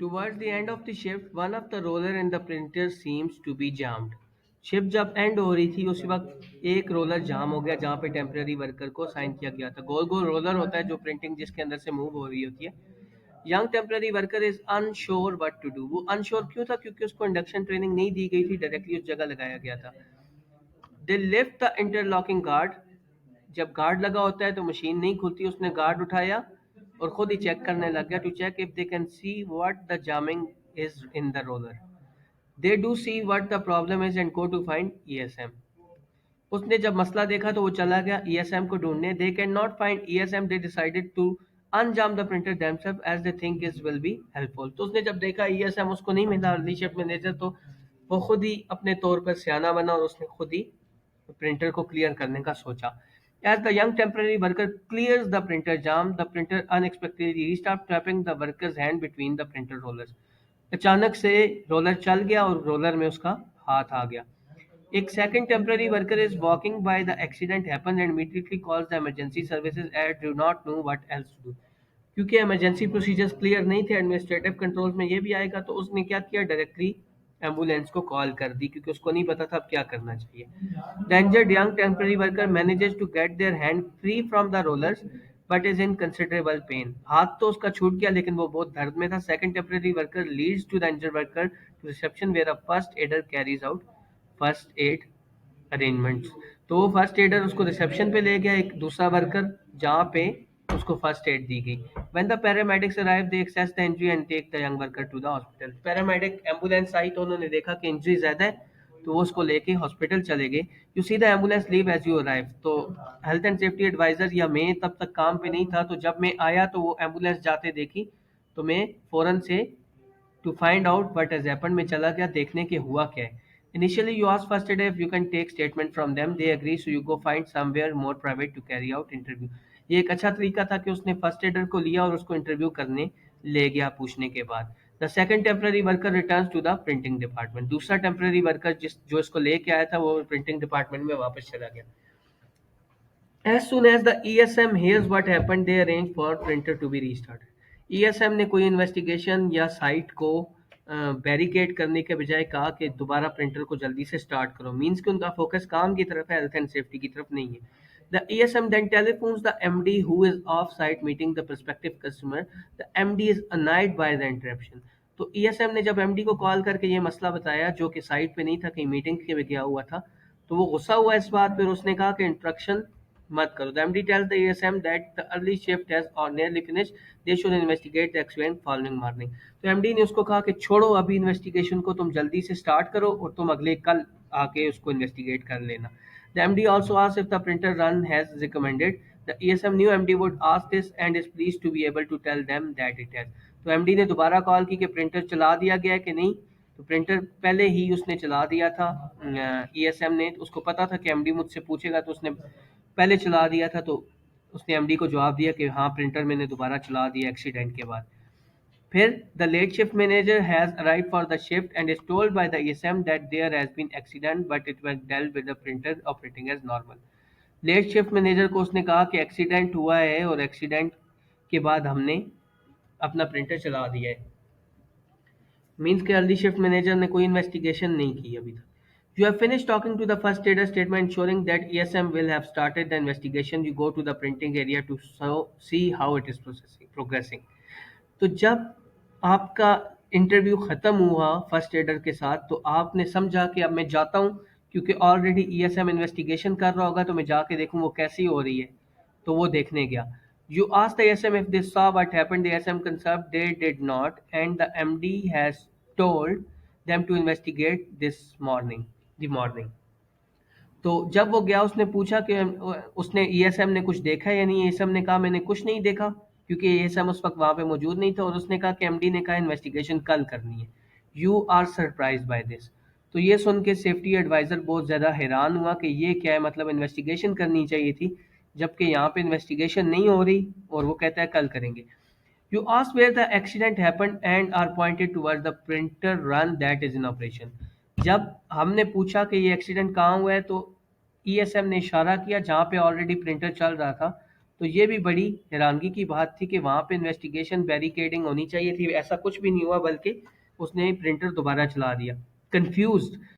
Towards the end of the shift, one of the roller in the printer seems to be jammed. Shift जब and हो रही थी उसी वक्त एक रोलर जाम हो गया जहाँ पे टेम्पररी वर्कर को साइन किया गया था। गोल गोल रोलर होता है जो प्रिंटिंग जिसके अंदर से मूव हो रही होती है। Young temporary worker is unsure what to do. वो अनश्योर क्यों था? क्योंकि उसको इंडक्शन ट्रेनिंग नहीं दी गई थी, डायरेक्टली उस जगह लगाया गया था। दे लिफ्ट द इंटरलॉकिंग गार्ड। जब गार्ड लगा होता है तो मशीन नहीं खुलती। उसने गार्ड उठाया और खुद ही चेक करने लग गया to check if they can see what the jamming is in the roller. They do see what the problem is and go to find ESM. उसने जब मसला देखा तो वो चला गया ईएसएम को ढूंढने। They can not find ESM, they decided to अनजाम the printer themselves as they think is will be helpful. तो उसने जब देखा ईएसएम उसको नहीं मिला अर्ली शिफ्ट मैनेजर, तो वो खुद ही अपने तौर पर सियाना बना और उसने खुद ही प्रिंटर को क्लियर करने का सोचा। As the young temporary worker clears the printer jam, the printer unexpectedly restarts, trapping the worker's hand between the printer rollers. अचानक से रोलर चल गया और रोलर में उसका हाथ आ गया। एक second temporary worker is walking by, the accident happens and immediately calls the emergency services and do not know what else to do. क्योंकि इमरजेंसी प्रोसीजर्स क्लियर नहीं थे, एडमिनिस्ट्रेटिव कंट्रोल्स में ये भी आएगा, तो उसने क्या किया, डायरेक्टली एम्बुलेंस को कॉल कर दी क्योंकि उसको नहीं पता था अब क्या करना चाहिए। The injured young temporary worker manages to get their hand free from the rollers but is in considerable pain. हाथ तो उसका छूट गया लेकिन वो बहुत दर्द में था। Second temporary worker leads to the injured worker to reception where a first aider carries out first aid arrangements. तो वो फर्स्ट एडर उसको रिसेप्शन पे ले गया, एक दूसरा वर्कर, जहाँ पे उसको फर्स्ट एड दी गई। When the paramedics arrive they access the injury and take the young worker to the hospital. Paramedic ambulance आई तो उन्होंने देखा कि इंजरी ज्यादा है तो वो उसको लेके हॉस्पिटल चले गए। You see the ambulance leave as you arrive. तो हेल्थ एंड सेफ्टी एडवाइजर या मैं तब तक काम पे नहीं था, तो जब मैं आया तो वो एम्बुलेंस जाते देखी तो मैं फौरन से to find out what has happened में चला गया देखने के हुआ क्या है। Initially, you ask first aid if you can take statement from them. They agree, so you go find somewhere more private to carry out interview. ये एक अच्छा तरीका था कि उसने फर्स्ट एडर को लिया और उसको इंटरव्यू करने ले गया पूछने के बाद। The second temporary worker returns to the printing department. दूसरा टेम्पररी वर्कर जो इसको लेके आया था वो प्रिंटिंग डिपार्टमेंट में वापस चला गया। As soon as the ESM hears what happened, they arrange for printer to be restarted. ESM ने कोई इन्वेस्टिगेशन या साइट को बैरिकेड करने के बजाय कहा कि दोबारा प्रिंटर को जल्दी से स्टार्ट करो। मीन्स कि उनका फोकस काम की तरफ है, हेल्थ एंड सेफ्टी की तरफ नहीं है। The ESM then telephones the MD who is off-site meeting the prospective customer. The MD is annoyed by the interruption. तो ESM ने जब MD को कॉल करके ये मसला बताया जो कि साइट पे नहीं था, कहीं मीटिंग के में गया हुआ था, तो वो गुस्सा हुआ इस बात पर। उसने कहा कि इंस्ट्रक्शन मत करो। The MD tells the ESM that the early shift has or nearly finished. They should investigate the accident following morning. तो MD ने उसको कहा कि छोड़ो अभी इन्वेस्टिगेशन को, तुम जल्दी से स्टार्ट करो और तुम अगले कल आके उसको इन्वेस्टिगेट कर लेना। The MD also asked if the printer run has recommended. The ESM knew MD would ask this and is pleased to be able to tell them that it has. तो MD ने दोबारा call की कि printer चला दिया गया है कि नहीं। तो प्रिंटर पहले ही उसने चला दिया था। ESM ने, उसको पता था कि MD मुझसे पूछेगा तो उसने पहले चला दिया था। तो उसने एमडी को जवाब दिया कि हाँ प्रिंटर मैंने दोबारा चला दिया एक्सीडेंट के बाद। फिर the late shift manager has arrived for the shift and is told by the ESM that there has been accident but it was dealt with the printer operating as normal. Late shift manager को उसने कहा कि accident हुआ है और accident के बाद हमने अपना प्रिंटर चला दिया है। मीन्स के अर्ली शिफ्ट मैनेजर ने कोई इन्वेस्टिगेशन नहीं की अभी तक। You have finished talking to the first aider statement ensuring that ESM will have started the investigation. You go to the printing area to see how it is progressing. तो जब आपका interview ख़त्म हुआ first adder के साथ तो आपने समझा कि अब मैं जाता हूँ क्योंकि ऑलरेडी ईएसएम इन्वेस्टिगेशन कर रहा होगा, तो मैं जाके देखूँ वो कैसी हो रही है। तो वो देखने गया। You asked the ASM if they saw what happened. The ASM confirmed they did not, and the MD has told them to investigate this morning. The morning. तो जब वो गया उसने पूछा कि उसने ईएसएम ने कुछ देखा या नहीं। ईएसएम ने कहा मैंने कुछ नहीं देखा क्योंकि ईएसएम उस वक्त वहां पे मौजूद नहीं था। और उसने कहा कि एमडी ने कहा इन्वेस्टिगेशन कल करनी है। You are surprise by this. तो ये सुन के सेफ्टी एडवाइजर बहुत ज़्यादा हैरान हुआ कि ये क्या है, मतलब इन्वेस्टिगेशन करनी चाहिए थी जबकि यहाँ पे इन्वेस्टिगेशन नहीं हो रही और वो कहता है कल करेंगे। You ask where the accident happened and are pointed towards the printer run that is in operation. जब हमने पूछा कि ये एक्सीडेंट कहाँ हुआ है तो ईएसएम ने इशारा किया जहाँ पे ऑलरेडी प्रिंटर चल रहा था। तो ये भी बड़ी हैरानगी की बात थी कि वहाँ पे इन्वेस्टिगेशन बैरिकेडिंग होनी चाहिए थी, ऐसा कुछ भी नहीं हुआ, बल्कि उसने प्रिंटर दोबारा चला दिया। कंफ्यूज्ड